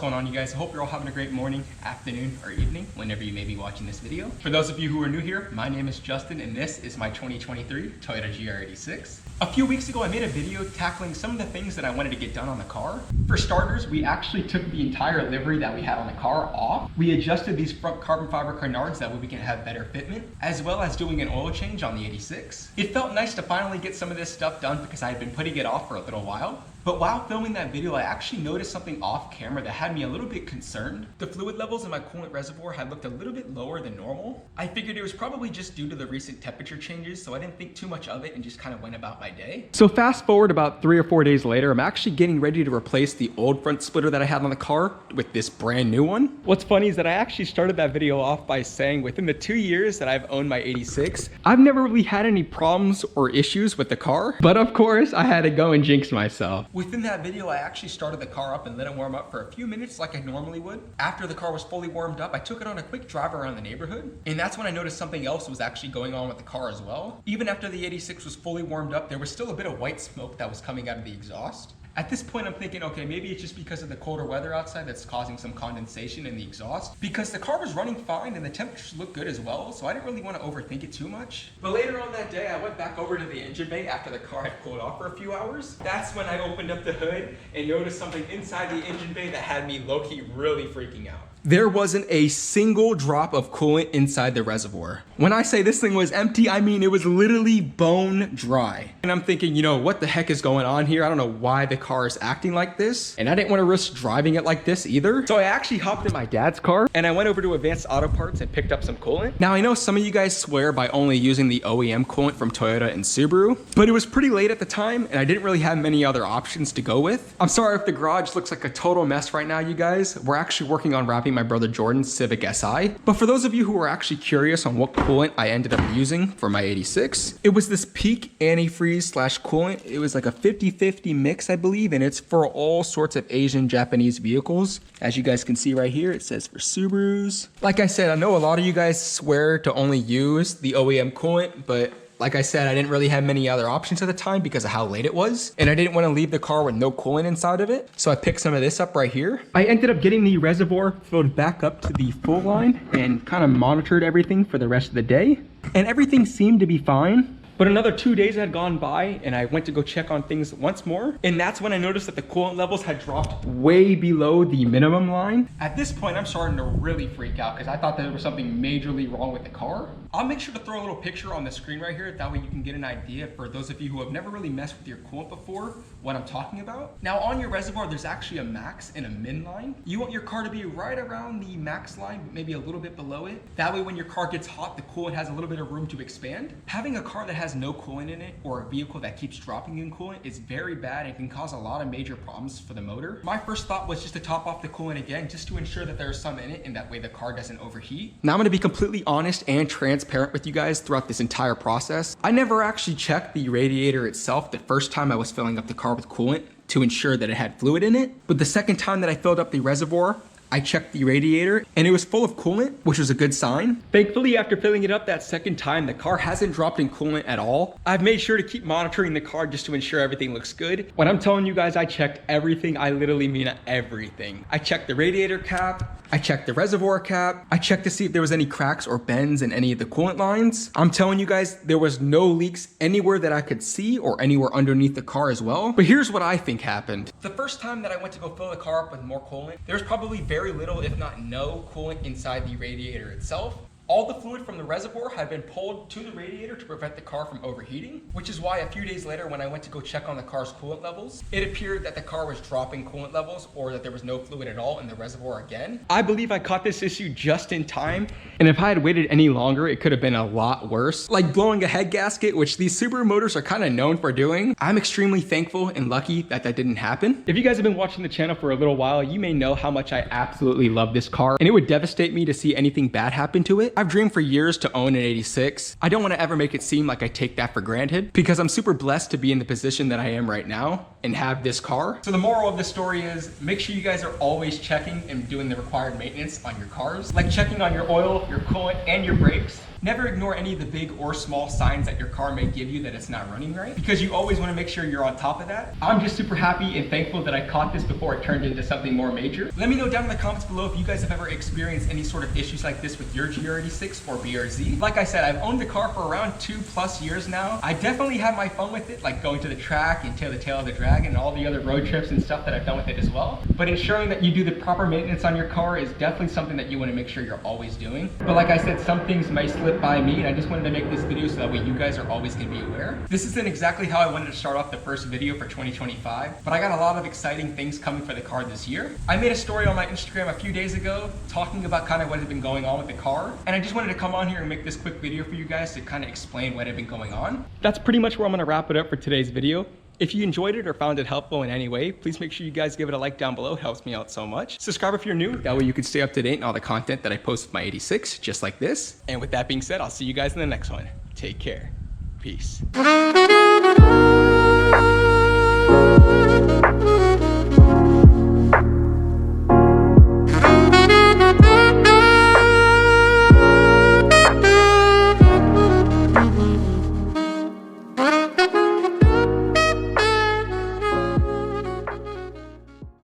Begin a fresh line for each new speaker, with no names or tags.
going on, you guys? I hope you're all having a great morning, afternoon, or evening, whenever you may be watching this video. For those of you who are new here, my name is Justin, and this is my 2023 Toyota GR86. A few weeks ago, I made a video tackling some of the things that I wanted to get done on the car. For starters, we actually took the entire livery that we had on the car off. We adjusted these front carbon fiber canards that way we can have better fitment, as well as doing an oil change on the 86. It felt nice to finally get some of this stuff done because I had been putting it off for a little while. But while filming that video, I actually noticed something off camera that had me a little bit concerned. The fluid levels in my coolant reservoir had looked a little bit lower than normal. I figured it was probably just due to the recent temperature changes, so I didn't think too much of it and just kind of went about my day. So fast forward about 3 or 4 days later, I'm actually getting ready to replace the old front splitter that I had on the car with this brand new one. What's funny is that I actually started that video off by saying within the 2 years that I've owned my 86, I've never really had any problems or issues with the car. But of course, I had to go and jinx myself. Within that video, I actually started the car up and let it warm up for a few minutes like I normally would. After the car was fully warmed up, I took it on a quick drive around the neighborhood. And that's when I noticed something else was actually going on with the car as well. Even after the 86 was fully warmed up, there was still a bit of white smoke that was coming out of the exhaust. At this point, I'm thinking, okay, maybe it's just because of the colder weather outside that's causing some condensation in the exhaust, because the car was running fine and the temperatures looked good as well, so I didn't really want to overthink it too much. But later on that day, I went back over to the engine bay after the car had cooled off for a few hours. That's when I opened up the hood and noticed something inside the engine bay that had me low-key really freaking out. There wasn't a single drop of coolant inside the reservoir. When I say this thing was empty, I mean it was literally bone dry. And I'm thinking, you know, what the heck is going on here? I don't know why the car is acting like this. And I didn't want to risk driving it like this either. So I actually hopped in my dad's car and I went over to Advanced Auto Parts and picked up some coolant. Now I know some of you guys swear by only using the OEM coolant from Toyota and Subaru, but it was pretty late at the time and I didn't really have many other options to go with. I'm sorry if the garage looks like a total mess right now, you guys. We're actually working on wrapping my brother Jordan's Civic Si. But for those of you who are actually curious on what coolant I ended up using for my 86, it was this Peak antifreeze / coolant. It was like a 50-50 mix, I believe, and it's for all sorts of Asian Japanese vehicles. As you guys can see right here, it says for Subarus. Like I said, I know a lot of you guys swear to only use the OEM coolant, but like I said, I didn't really have many other options at the time because of how late it was. And I didn't want to leave the car with no coolant inside of it. So I picked some of this up right here. I ended up getting the reservoir filled back up to the full line and kind of monitored everything for the rest of the day. And everything seemed to be fine. But another 2 days had gone by and I went to go check on things once more. And that's when I noticed that the coolant levels had dropped way below the minimum line. At this point, I'm starting to really freak out because I thought there was something majorly wrong with the car. I'll make sure to throw a little picture on the screen right here. That way you can get an idea for those of you who have never really messed with your coolant before, what I'm talking about. Now on your reservoir, there's actually a max and a min line. You want your car to be right around the max line, maybe a little bit below it. That way when your car gets hot, the coolant has a little bit of room to expand. Having a car that has no coolant in it or a vehicle that keeps dropping in coolant is very bad and can cause a lot of major problems for the motor. My first thought was just to top off the coolant again, just to ensure that there's some in it and that way the car doesn't overheat. Now I'm gonna be completely honest and transparent with you guys throughout this entire process. I never actually checked the radiator itself the first time I was filling up the car with coolant to ensure that it had fluid in it. But the second time that I filled up the reservoir, I checked the radiator and it was full of coolant, which was a good sign. Thankfully, after filling it up that second time, the car hasn't dropped in coolant at all. I've made sure to keep monitoring the car just to ensure everything looks good. When I'm telling you guys I checked everything, I literally mean everything. I checked the radiator cap, I checked the reservoir cap, I checked to see if there was any cracks or bends in any of the coolant lines. I'm telling you guys, there was no leaks anywhere that I could see or anywhere underneath the car as well. But here's what I think happened. The first time that I went to go fill the car up with more coolant, there was probably very little, if not no, coolant inside the radiator itself. All the fluid from the reservoir had been pulled to the radiator to prevent the car from overheating, which is why a few days later when I went to go check on the car's coolant levels, it appeared that the car was dropping coolant levels or that there was no fluid at all in the reservoir again. I believe I caught this issue just in time, and if I had waited any longer, it could have been a lot worse. Like blowing a head gasket, which these Subaru motors are kind of known for doing. I'm extremely thankful and lucky that that didn't happen. If you guys have been watching the channel for a little while, you may know how much I absolutely love this car, and it would devastate me to see anything bad happen to it. I've dreamed for years to own an 86. I don't want to ever make it seem like I take that for granted because I'm super blessed to be in the position that I am right now and have this car. So the moral of the story is make sure you guys are always checking and doing the required maintenance on your cars, like checking on your oil, your coolant, and your brakes. Never ignore any of the big or small signs that your car may give you that it's not running right, because you always want to make sure you're on top of that. I'm just super happy and thankful that I caught this before it turned into something more major. Let me know down in the comments below if you guys have ever experienced any sort of issues like this with your GR86 or BRZ. Like I said, I've owned the car for around 2+ years now. I definitely have my fun with it, like going to the track and tail the tail of the dragon and all the other road trips and stuff that I've done with it as well. But ensuring that you do the proper maintenance on your car is definitely something that you want to make sure you're always doing. But like I said, some things may slip by me, and I just wanted to make this video so that way you guys are always going to be aware. This isn't exactly how I wanted to start off the first video for 2025, but I got a lot of exciting things coming for the car this year. I made a story on my Instagram a few days ago talking about kind of what had been going on with the car, and I just wanted to come on here and make this quick video for you guys to kind of explain what had been going on. That's pretty much where I'm going to wrap it up for today's video. If you enjoyed it or found it helpful in any way, please make sure you guys give it a like down below. It helps me out so much. Subscribe if you're new. That way you can stay up to date on all the content that I post with my 86, just like this. And with that being said, I'll see you guys in the next one. Take care. Peace.